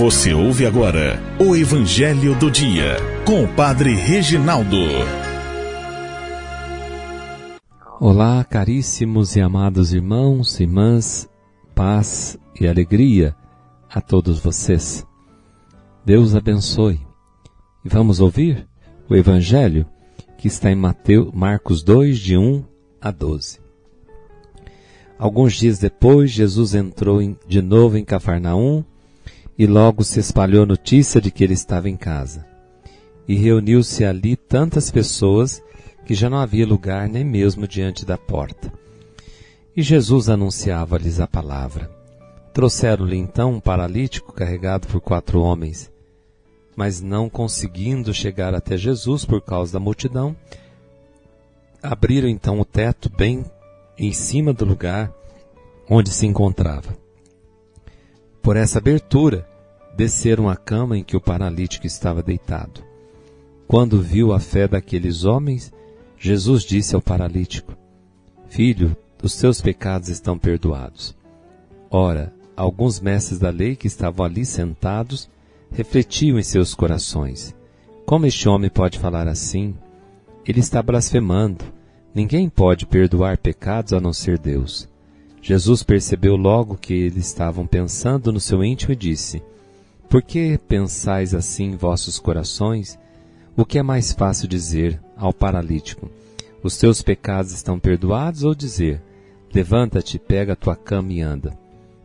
Você ouve agora o Evangelho do Dia, com o Padre Reginaldo. Olá, caríssimos e amados irmãos, irmãs, paz e alegria a todos vocês. Deus abençoe. E vamos ouvir o Evangelho que está em Marcos 2, de 1 a 12. Alguns dias depois, Jesus entrou de novo em Cafarnaum e logo se espalhou a notícia de que ele estava em casa. E reuniu-se ali tantas pessoas que já não havia lugar nem mesmo diante da porta. E Jesus anunciava-lhes a palavra. Trouxeram-lhe então um paralítico carregado por 4 homens. Mas não conseguindo chegar até Jesus por causa da multidão, abriram então o teto bem em cima do lugar onde se encontrava. Por essa abertura, desceram a cama em que o paralítico estava deitado. Quando viu a fé daqueles homens, Jesus disse ao paralítico: Filho, os teus pecados estão perdoados. Ora, alguns mestres da lei que estavam ali sentados refletiam em seus corações: como este homem pode falar assim? Ele está blasfemando. Ninguém pode perdoar pecados a não ser Deus. Jesus percebeu logo que eles estavam pensando no seu íntimo e disse: Por que pensais assim em vossos corações? O que é mais fácil dizer ao paralítico: Os teus pecados estão perdoados, ou dizer: Levanta-te, pega a tua cama e anda?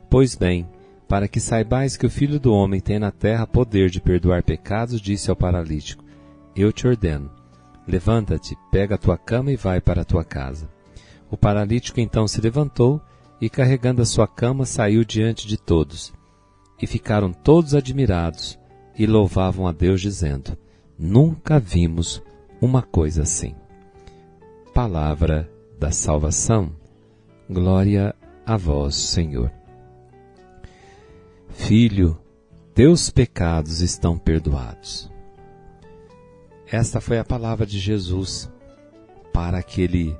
Pois bem, para que saibais que o Filho do Homem tem na terra poder de perdoar pecados, disse ao paralítico: Eu te ordeno, levanta-te, pega a tua cama e vai para a tua casa. O paralítico então se levantou e, carregando a sua cama, saiu diante de todos. E ficaram todos admirados e louvavam a Deus, dizendo: Nunca vimos uma coisa assim. Palavra da salvação. Glória a vós, Senhor. Filho, teus pecados estão perdoados. Esta foi a palavra de Jesus para aquele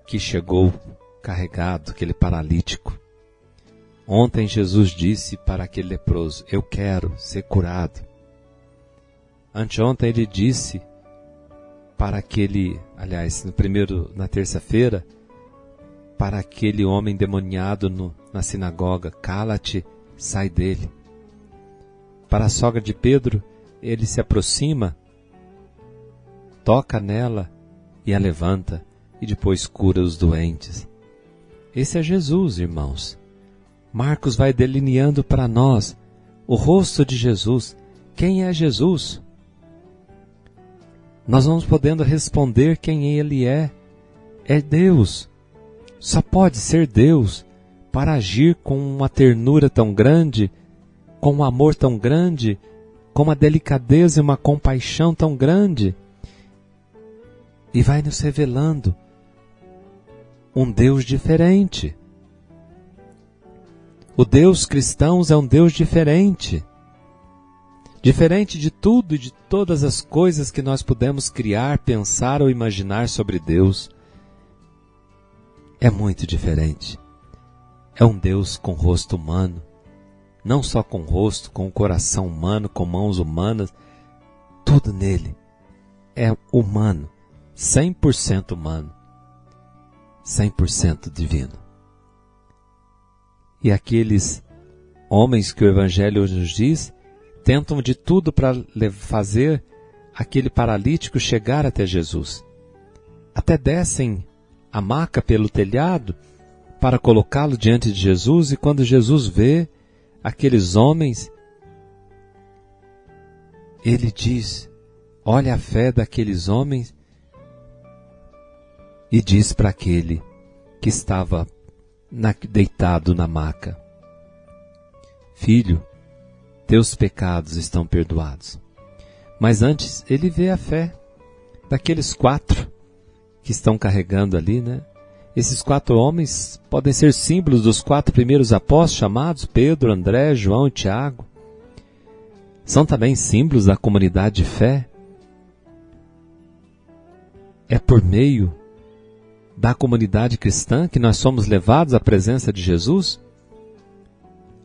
que chegou carregado, aquele paralítico. Ontem Jesus disse para aquele leproso: Eu quero ser curado. Anteontem ele disse para aquele, na terça-feira, para aquele homem endemoniado na sinagoga: Cala-te, sai dele. Para a sogra de Pedro, ele se aproxima, toca nela e a levanta, e depois cura os doentes. Esse é Jesus, irmãos. Marcos vai delineando para nós o rosto de Jesus. Quem é Jesus? Nós vamos podendo responder quem Ele é. É Deus. Só pode ser Deus para agir com uma ternura tão grande, com um amor tão grande, com uma delicadeza e uma compaixão tão grande. E vai nos revelando um Deus diferente. O Deus cristão é um Deus diferente. Diferente de tudo e de todas as coisas que nós pudemos criar, pensar ou imaginar sobre Deus. É muito diferente. É um Deus com rosto humano. Não só com rosto, com coração humano, com mãos humanas. Tudo nele é humano. 100% humano. 100% divino. E aqueles homens que o Evangelho hoje nos diz, tentam de tudo para fazer aquele paralítico chegar até Jesus. Até descem a maca pelo telhado para colocá-lo diante de Jesus, e quando Jesus vê aqueles homens, ele diz: olha a fé daqueles homens, e diz para aquele que estava deitado na maca: Filho, teus pecados estão perdoados. Mas antes ele vê a fé daqueles 4 que estão carregando ali, né? Esses 4 homens podem ser símbolos dos 4 primeiros apóstolos chamados Pedro, André, João e Tiago. São também símbolos da comunidade de fé. É por meio da comunidade cristã que nós somos levados à presença de Jesus?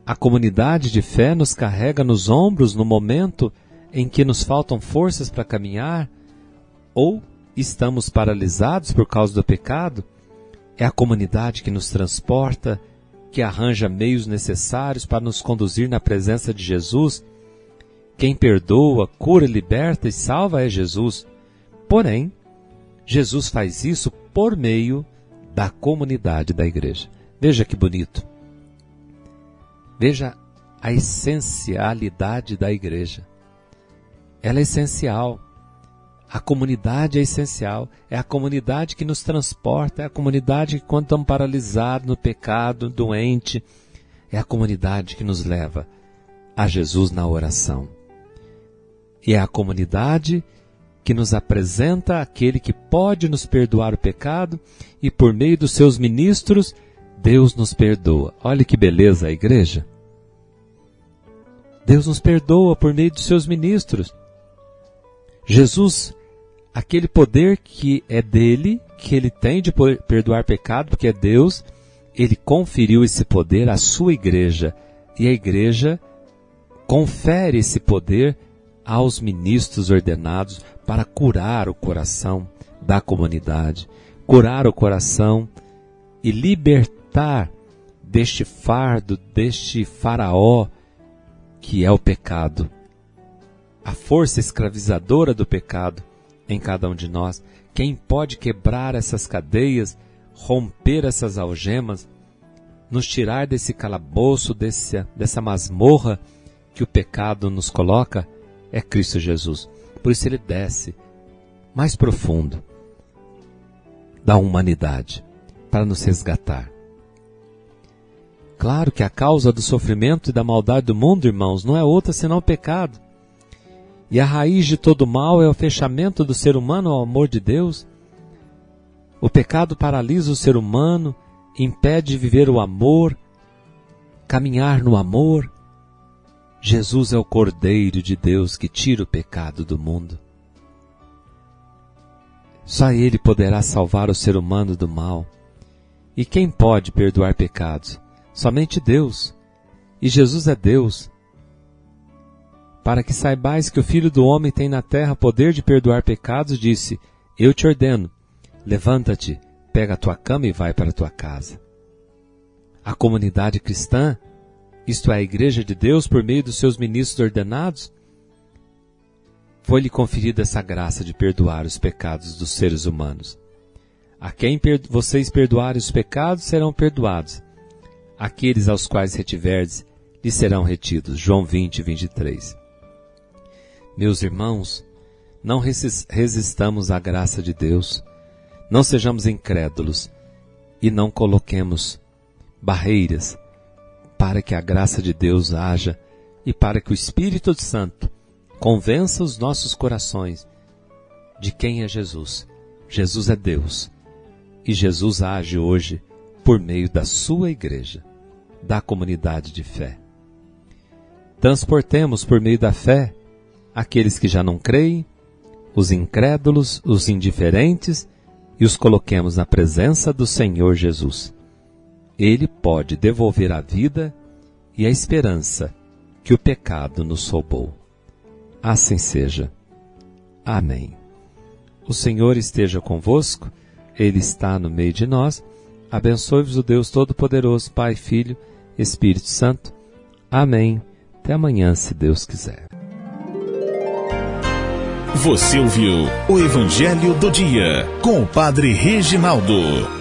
A comunidade de fé nos carrega nos ombros no momento em que nos faltam forças para caminhar ou estamos paralisados por causa do pecado. É a comunidade que nos transporta, que arranja meios necessários para nos conduzir na presença de Jesus. Quem perdoa, cura, liberta e salva é Jesus. Porém, Jesus faz isso por meio da comunidade da igreja. Veja que bonito. Veja a essencialidade da igreja. Ela é essencial. A comunidade é essencial. É a comunidade que nos transporta. É a comunidade que, quando estamos paralisados no pecado, doente, é a comunidade que nos leva a Jesus na oração. E é a comunidade que nos apresenta aquele que pode nos perdoar o pecado e, por meio dos seus ministros, Deus nos perdoa. Olha que beleza a igreja. Deus nos perdoa por meio dos seus ministros. Jesus, aquele poder que é dele, que ele tem de perdoar pecado, porque é Deus, ele conferiu esse poder à sua igreja. E a igreja confere esse poder aos ministros ordenados para curar o coração da comunidade, curar o coração e libertar deste fardo, deste faraó que é o pecado, a força escravizadora do pecado em cada um de nós. Quem pode quebrar essas cadeias, romper essas algemas, nos tirar desse calabouço, dessa masmorra que o pecado nos coloca, é Cristo Jesus. Por isso ele desce mais profundo da humanidade para nos resgatar. Claro que a causa do sofrimento e da maldade do mundo, irmãos, não é outra senão o pecado. E a raiz de todo mal é o fechamento do ser humano ao amor de Deus. O pecado paralisa o ser humano, impede de viver o amor, caminhar no amor. Jesus é o Cordeiro de Deus que tira o pecado do mundo. Só Ele poderá salvar o ser humano do mal. E quem pode perdoar pecados? Somente Deus. E Jesus é Deus. Para que saibais que o Filho do Homem tem na terra poder de perdoar pecados, disse: eu te ordeno, levanta-te, pega a tua cama e vai para a tua casa. A comunidade cristã, isto é, a Igreja de Deus, por meio dos seus ministros ordenados, foi-lhe conferida essa graça de perdoar os pecados dos seres humanos. A quem vocês perdoarem os pecados, serão perdoados. Aqueles aos quais retiverdes, lhes serão retidos. João 20, 23. Meus irmãos, não resistamos à graça de Deus, não sejamos incrédulos e não coloquemos barreiras para que a graça de Deus haja e para que o Espírito Santo convença os nossos corações de quem é Jesus. Jesus é Deus e Jesus age hoje por meio da sua igreja, da comunidade de fé. Transportemos por meio da fé aqueles que já não creem, os incrédulos, os indiferentes, e os coloquemos na presença do Senhor Jesus. Ele pode devolver a vida e a esperança que o pecado nos roubou. Assim seja. Amém. O Senhor esteja convosco, Ele está no meio de nós. Abençoe-vos o Deus Todo-Poderoso, Pai, Filho, Espírito Santo. Amém. Até amanhã, se Deus quiser. Você ouviu o Evangelho do Dia com o Padre Reginaldo.